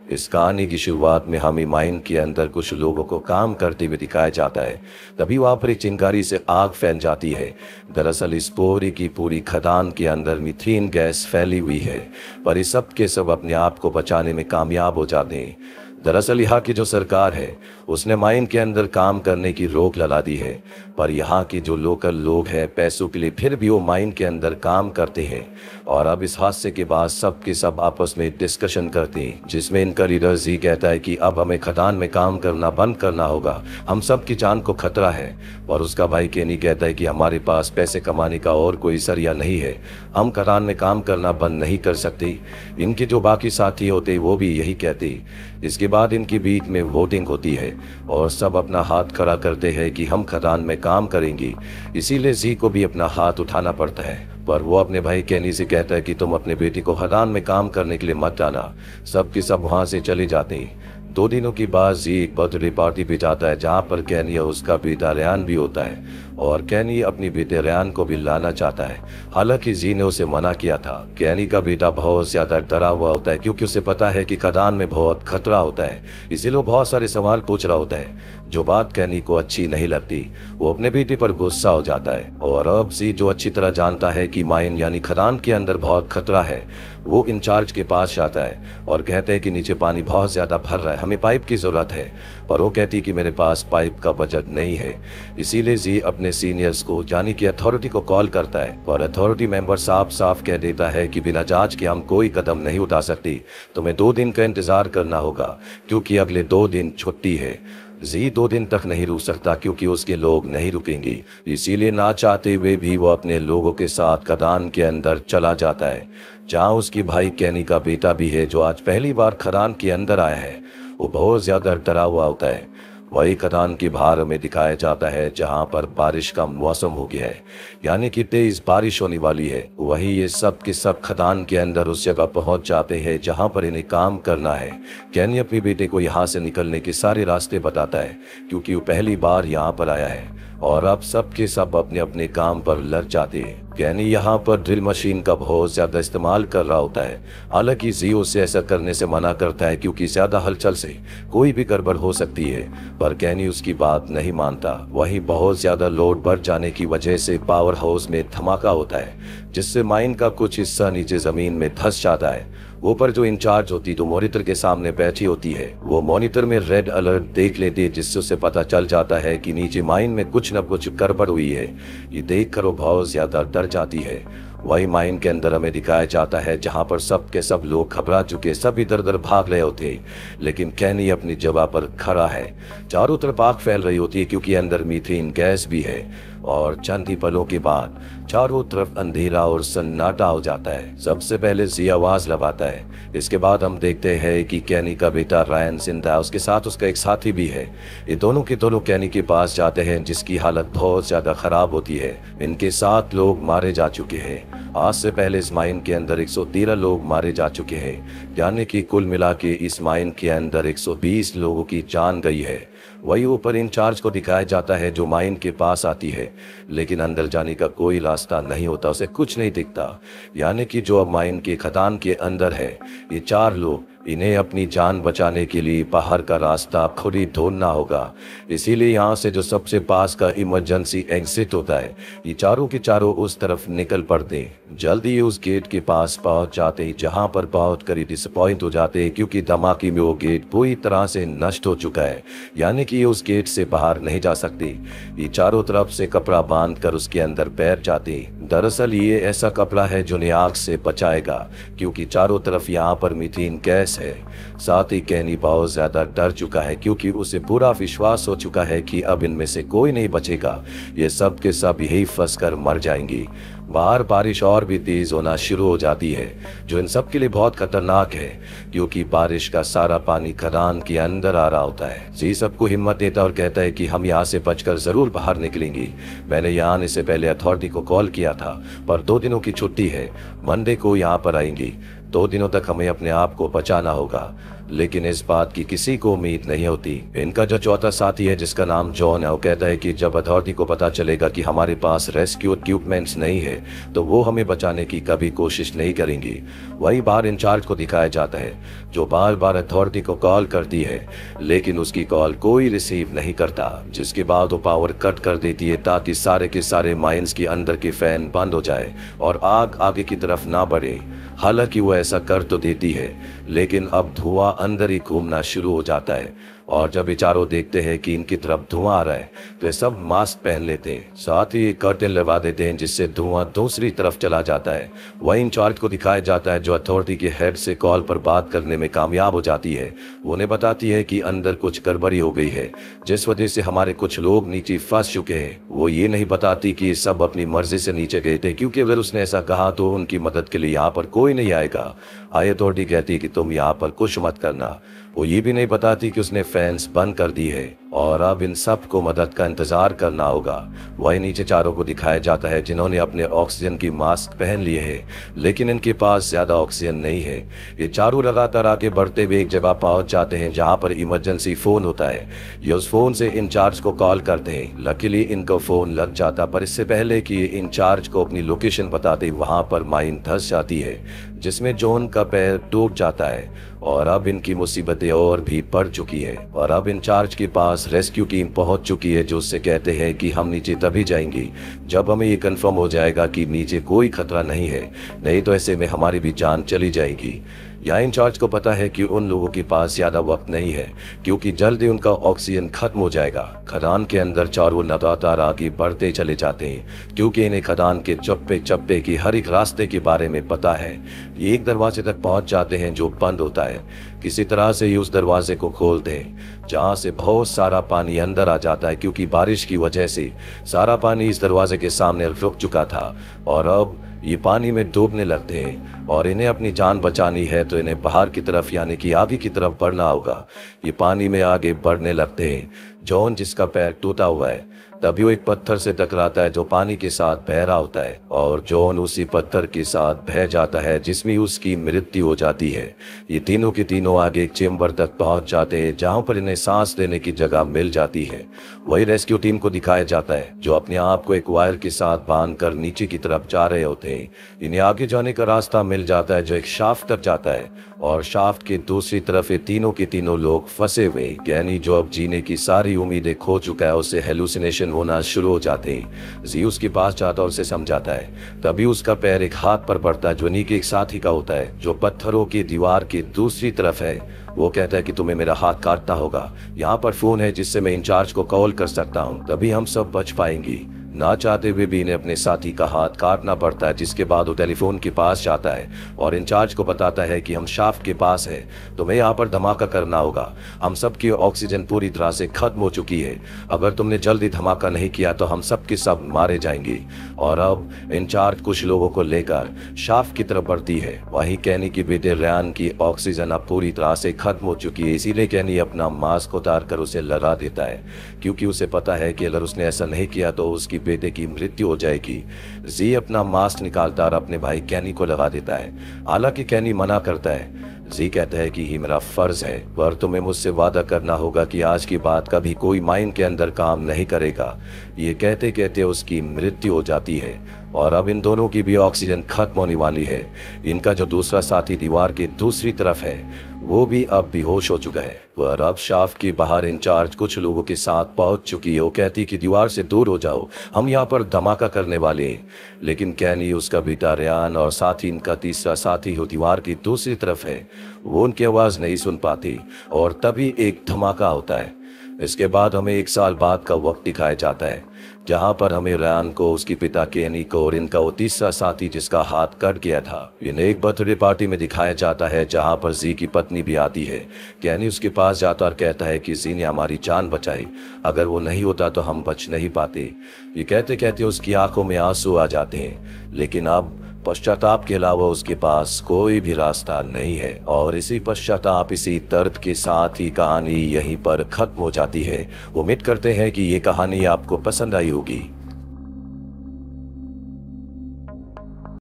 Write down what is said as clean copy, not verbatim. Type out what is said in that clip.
इस कहानी की शुरुआत में हमें माइन के अंदर कुछ लोगों को काम करते हुए दिखाया जाता है। तभी वहां पर एक चिंगारी से आग फैल जाती है। दरअसल इस पूरी की पूरी खदान के अंदर मीथेन गैस फैली हुई है, पर ये सब के सब अपने आप को बचाने में कामयाब हो जाते हैं। दरअसल यहाँ की जो सरकार है उसने माइन के अंदर काम करने की रोक लगा दी है, पर यहाँ के जो लोकल लोग हैं पैसों के लिए फिर भी वो माइन के अंदर काम करते हैं। और अब इस हादसे के बाद सब के सब आपस में डिस्कशन करते हैं, जिसमें इनका लीडर जी कहता है कि अब हमें खदान में काम करना बंद करना होगा, हम सब की जान को खतरा है। और उसका भाई केनी कहता है कि हमारे पास पैसे कमाने का और कोई जरिया नहीं है, हम खदान में काम करना बंद नहीं कर सकते। इनके जो बाकी साथी होते वो भी यही कहते। इसके बाद इनकी बीच में वोटिंग होती है और सब अपना हाथ खड़ा करते हैं कि हम खदान में काम करेंगे। इसीलिए जी को भी अपना हाथ उठाना पड़ता है, पर वो अपने भाई केनी से कहता है कि तुम अपने बेटी को खदान में काम करने के लिए मत जाना। सब के सब वहां से चले जाते हैं। 2 दिनों के बाद जी एक बर्थडे पार्टी पे जाता है, जहाँ पर केनी और उसका बेटा रेयान भी होता है। और केनी अपनी बेटे रेयान को भी लाना चाहता है, हालांकि जी ने उसे मना किया था। केनी का बेटा बहुत ज्यादा डरा हुआ होता है, क्योंकि उसे पता है कि खदान में बहुत खतरा होता है, इसीलिए वो बहुत सारे सवाल पूछ रहा होता है, जो बात केनी को अच्छी नहीं लगती। वो अपने बेटे पर गुस्सा हो जाता है। और अब जी जो अच्छी तरह जानता है कि माइन यानी खदान के अंदर बहुत खतरा है, वो इंचार्ज के पास जाता है और कहते हैं कि नीचे पानी बहुत ज्यादा भर रहा है, हमें पाइप की जरूरत है। पर वो कहती कि मेरे पास पाइप का बजट नहीं है। इसीलिए जी अपने सीनियर्स को यानी कि अथॉरिटी को कॉल करता है, और अथॉरिटी मेंबर साफ साफ कह देता है कि बिना जांच के हम कोई कदम नहीं उठा सकती, तुम्हें 2 दिन का इंतजार करना होगा, क्योंकि अगले 2 दिन छुट्टी है। जी 2 दिन तक नहीं रुक सकता, क्योंकि उसके लोग नहीं रुकेंगे। इसीलिए ना चाहते हुए भी वो अपने लोगों के साथ खदान के अंदर चला जाता है, जहाँ उसकी भाई केनी का बेटा भी है, जो आज पहली बार खदान के अंदर आया है। वो बहुत ज्यादा डरा हुआ होता है। वही खदान की बाहर में दिखाया जाता है, जहाँ पर बारिश का मौसम हो गया है, यानी कि तेज बारिश होने वाली है। वही ये सब के सब खदान के अंदर उस जगह पहुंच जाते हैं जहाँ पर इन्हें काम करना है। केनी अपने बेटे को यहाँ से निकलने के सारे रास्ते बताता है, क्योंकि वो पहली बार यहाँ पर आया है। और अब सब के सब अपने अपने काम पर लग जाते हैं। केनी यहाँ पर ड्रिल मशीन का बहुत ज्यादा इस्तेमाल कर रहा होता है, हालांकि जी उसे ऐसा करने से मना करता है, क्योंकि ज्यादा हलचल से कोई भी गड़बड़ हो सकती है। पर केनी उसकी बात नहीं मानता। वहीं बहुत ज्यादा लोड बढ़ जाने की वजह से पावर हाउस में धमाका होता है, जिससे माइन का कुछ हिस्सा नीचे जमीन में धंस जाता है। ऊपर जो इंचार्ज होती तो मॉनिटर के सामने बैठी होती है, वो मॉनिटर में रेड अलर्ट देख लेती है, जिससे उसे पता चल जाता है कि नीचे माइन में कुछ न कुछ गड़बड़ हुई है। ये देखकर वो बहुत ज्यादा डर जाती है। वही माइन के अंदर हमें दिखाया जाता है, जहाँ पर सब के सब लोग घबरा चुके, सब इधर उधर भाग रहे होते, लेकिन केनी अपनी जगह पर खड़ा है। चारों तरफ आग फैल रही होती है, क्योंकि अंदर मीथेन गैस भी है। और चंद ही पलों के बाद चारों तरफ अंधेरा और सन्नाटा हो जाता है। सबसे पहले जी आवाज लगाता है। इसके बाद हम देखते हैं कि केनी का बेटा रायन जिंदा है, उसके साथ उसका एक साथी भी है। ये दोनों के दोनों केनी के पास जाते हैं, जिसकी हालत बहुत ज्यादा खराब होती है। इनके 7 लोग मारे जा चुके हैं। आज से पहले इस माइन के अंदर 113 लोग मारे जा चुके हैं, यानी कि कुल मिला के इस माइन के अंदर 120 लोगों की जान गई है। वही ऊपर इंचार्ज को दिखाया जाता है, जो माइन के पास आती है, लेकिन अंदर जाने का कोई रास्ता नहीं होता, उसे कुछ नहीं दिखता। यानी कि जो अब माइन के खदान के अंदर है, ये 4 लोग, इन्हें अपनी जान बचाने के लिए बाहर का रास्ता खुद ही ढूंढना होगा। इसीलिए यहाँ से जो सबसे पास का इमरजेंसी एग्जिट होता है, ये चारों के चारों उस तरफ निकल पड़ते। जल्दी उस गेट के पास पहुंच जाते, जहां पर पहुंच कर डिसअपॉइंट हो जाते, क्योंकि धमाके में वो गेट पूरी तरह से नष्ट हो चुका है, यानी कि ये उस गेट से बाहर नहीं जा सकती। ये चारों तरफ से कपड़ा बांध कर उसके अंदर बैठ जाते। दरअसल ये ऐसा कपड़ा है जो उन्हें आग से बचाएगा, क्योंकि चारों तरफ यहाँ पर मीथेन गैस है। साथ ही केनी बहुत ज्यादा डर चुका है, क्योंकि उसे पूरा विश्वास हो चुका है कि अब इनमें से कोई नहीं बचेगा, ये सब के सब यही फंस कर मर जाएंगी। बाहर बारिश और भी तेज होना शुरू हो जाती है, जो इन सब के लिए बहुत खतरनाक है, क्योंकि बारिश का सारा पानी खदान के अंदर आ रहा होता है। जी सबको हिम्मत देता और कहता है कि हम यहाँ से बचकर जरूर बाहर निकलेंगे। मैंने यहाँ आने से पहले अथॉरिटी को कॉल किया था, पर 2 दिनों की छुट्टी है, मंडे को यहाँ पर आएंगी। 2 दिनों तक हमें अपने आप को बचाना होगा, लेकिन इस बात की किसी को उम्मीद नहीं होती। इनका जो चौथा साथी है जिसका नाम जॉन है, वो कहता है कि जब अथॉरिटी को पता चलेगा कि हमारे पास रेस्क्यू इक्विपमेंट्स नहीं है तो वो हमें बचाने की कभी कोशिश नहीं करेंगी। वही बार इंचार्ज को दिखाया जाता है जो बार बार अथॉरिटी को कॉल करती है, लेकिन उसकी कॉल कोई रिसीव नहीं करता, जिसके बाद वो पावर कट कर देती है ताकि सारे के सारे माइंस के अंदर के फैन बंद हो जाए और आग आगे की तरफ ना बढ़े। हालांकि वो ऐसा कर तो देती है, लेकिन अब धुआं अंदर ही घूमना शुरू हो जाता है और जब ये चारों देखते हैं कि इनकी तरफ धुआं आ रहा है तो ये सब मास्क पहन लेते हैं, साथ ही कर्टेन लगा देते हैं जिससे धुआं दूसरी तरफ चला जाता है। वही इंचार्ज को दिखाया जाता है जो अथॉरिटी के हेड से कॉल पर बात करने में कामयाब हो जाती है। वो उन्हें बताती है कि अंदर कुछ गड़बड़ी हो गई है जिस वजह से हमारे कुछ लोग नीचे फंस चुके हैं। वो ये नहीं बताती कि सब अपनी मर्जी से नीचे गए थे, क्योंकि अगर उसने ऐसा कहा तो उनकी मदद के लिए यहाँ पर कोई नहीं आएगा। आई अथॉरिटी कहती है कि तुम यहाँ पर कुछ मत करना। वो ये भी नहीं बताती कि उसने फैंस बंद कर दी है और अब इन सब को मदद का इंतजार करना होगा। वही नीचे चारों को दिखाया जाता है जिन्होंने अपने ऑक्सीजन की मास्क पहन लिए हैं, लेकिन इनके पास ज्यादा ऑक्सीजन नहीं है। ये चारों लगातार आगे बढ़ते हुए एक जगह पहुंच जाते हैं जहां पर इमरजेंसी फोन होता है। ये उस फोन से इंचार्ज को कॉल करते हैं। लकीली इनका फोन लग जाता, पर इससे पहले कि इंचार्ज को अपनी लोकेशन बताते वहां पर माइन धंस जाती है जिसमें जॉन का पैर टूट जाता है और अब इनकी मुसीबतें और भी बढ़ चुकी है। और अब इंचार्ज के पास रेस्क्यू टीम पहुंच चुकी है जो उससे कहते हैं कि हम नीचे तभी जाएंगे जब हमें ये कंफर्म हो जाएगा कि नीचे कोई खतरा नहीं है, नहीं तो ऐसे में हमारी भी जान चली जाएगी। यहाँ इंचार्ज को पता है कि उन लोगों के पास ज्यादा वक्त नहीं है क्योंकि जल्दी उनका ऑक्सीजन खत्म हो जाएगा। खदान के अंदर चारों लगातार आगे बढ़ते चले जाते हैं क्योंकि इन्हें खदान के चप्पे चप्पे की हर एक रास्ते के बारे में पता है। ये एक दरवाजे तक पहुंच जाते हैं जो बंद होता है। किसी तरह से ये उस दरवाजे को खोलते हैं जहां से बहुत सारा पानी अंदर आ जाता है क्योंकि बारिश की वजह से सारा पानी इस दरवाजे के सामने रुक चुका था और अब ये पानी में डूबने लगते हैं और इन्हें अपनी जान बचानी है तो इन्हें बाहर की तरफ यानी कि आगे की तरफ बढ़ना होगा। ये पानी में आगे बढ़ने लगते हैं। जॉन जिसका पैर टूटा हुआ है तभी वो एक पत्थर से टकराता है जो पानी के साथ बह रहा होता है और जॉन उसी पत्थर के साथ बह जाता है जिसमें उसकी मृत्यु हो जाती है। ये तीनों के तीनों आगे एक चेम्बर तक पहुंच जाते हैं जहां पर इन्हें सांस लेने की जगह मिल जाती है। वही रेस्क्यू टीम को दिखाया जाता है जो अपने आप को एक वायर के साथ बांध कर नीचे की तरफ जा रहे होते हैं। इन्हें आगे जाने का रास्ता मिल जाता है जो एक शाफ्ट तक जाता है और शाफ्ट के दूसरी तरफ ये तीनों के तीनों लोग फंसे हुए। गैनी जो अब जीने की सारी उम्मीदें खो चुका है, उसे हेलुसिनेशन होना शुरू हो जाते हैं। जी उसके पास जाता और उसे समझाता है। तभी उसका पैर एक हाथ पर पड़ता है जो नी के एक साथी का होता है जो पत्थरों की दीवार की दूसरी तरफ है। वो कहता है कि तुम्हें मेरा हाथ काटना होगा, यहाँ पर फोन है जिससे मैं इंचार्ज को कॉल कर सकता हूँ, तभी हम सब बच पाएंगी। ना चाहते हुए भी इन्हें अपने साथी का हाथ काटना पड़ता है, जिसके बाद वो टेलीफोन के पास जाता है और इंचार्ज को बताता है कि हम शाफ्ट के पास है, तुम्हें यहाँ पर धमाका करना होगा। हम सब की ऑक्सीजन पूरी तरह से खत्म हो चुकी है, अगर तुमने जल्दी धमाका नहीं किया तो हम सब के सब मारे जाएंगे। और अब इंचार्ज कुछ लोगों को लेकर शाफ्ट की तरफ बढ़ती है। वहीं कैनी की बेटे रयान की ऑक्सीजन अब पूरी तरह से खत्म हो चुकी है, इसीलिए कैनी अपना मास्क उतार कर उसे लगा देता है क्योंकि उसे पता है कि अगर उसने ऐसा नहीं किया तो उसकी बेटे की मृत्यु हो जाएगी। जी अपना मास्क निकालता और अपने भाई कैनी को लगा देता है। हालांकि कैनी मना करता है। जी कहता है कि ये मेरा फर्ज है, पर तुम्हें मुझसे वादा करना होगा कि आज की बात कभी कोई माइन के अंदर काम नहीं करेगा। ये कहते कहते उसकी मृत्यु हो जाती है और अब इन दोनों की भी ऑक्सीजन खत्म होने वाली है। इनका जो दूसरा साथी दीवार की दूसरी तरफ है वो भी अब बेहोश हो चुका है। पर अब शाफ्ट के बाहर इंचार्ज कुछ लोगों के साथ पहुंच चुकी है। वो कहती कि दीवार से दूर हो जाओ, हम यहाँ पर धमाका करने वाले हैं। लेकिन कैनी, उसका बेटा रयान और साथ ही इनका तीसरा साथी हो दीवार की दूसरी तरफ है, वो उनकी आवाज नहीं सुन पाती और तभी एक धमाका होता है। इसके बाद हमें 1 साल बाद का वक्त दिखाया जाता है जहां पर हमें रयान को, उसके पिता कैनी को और इनका वो तीसरा साथी जिसका हाथ कट गया था, इन्हें एक बर्थडे पार्टी में दिखाया जाता है जहां पर जी की पत्नी भी आती है। कैनी उसके पास जाता और कहता है कि जी ने हमारी जान बचाई, अगर वो नहीं होता तो हम बच नहीं पाते। ये कहते कहते उसकी आंखों में आंसू आ जाते हैं, लेकिन अब पश्चाताप के अलावा उसके पास कोई भी रास्ता नहीं है। और इसी पश्चाताप, इसी दर्द के साथ ही कहानी यहीं पर खत्म हो जाती है। उम्मीद करते हैं कि ये कहानी आपको पसंद आई होगी।